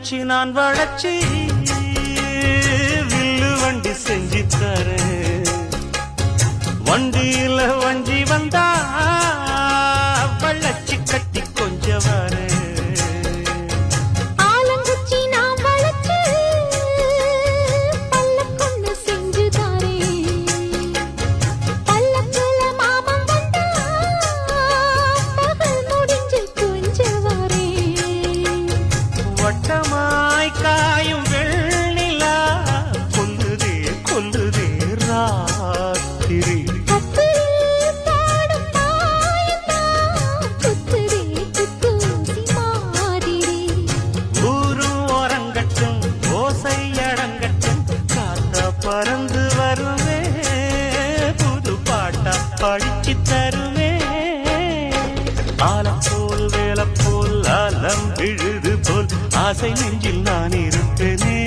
வச்சு நான் வளச்சி வில்லு வண்டி செஞ்சு தரேன். வண்டியில வஞ்சி வந்தா வளச்சி கட்டி கொஞ்சம் வரேன். வட்டமாய் காயும் வெண்ணிலா கொல்லுதே கொல்லுதே ராத்திரி. ஊரும் ஓரங்கட்டும் ஓசை அடங்கட்டும் காத்தா பறந்து வருவே புது பாட்டா படிச்சு தருவே. ஆலப்போல் வேலப்போல் அலம் விழுது போல் ஆசை நெஞ்சில் நான் இருப்பேனே.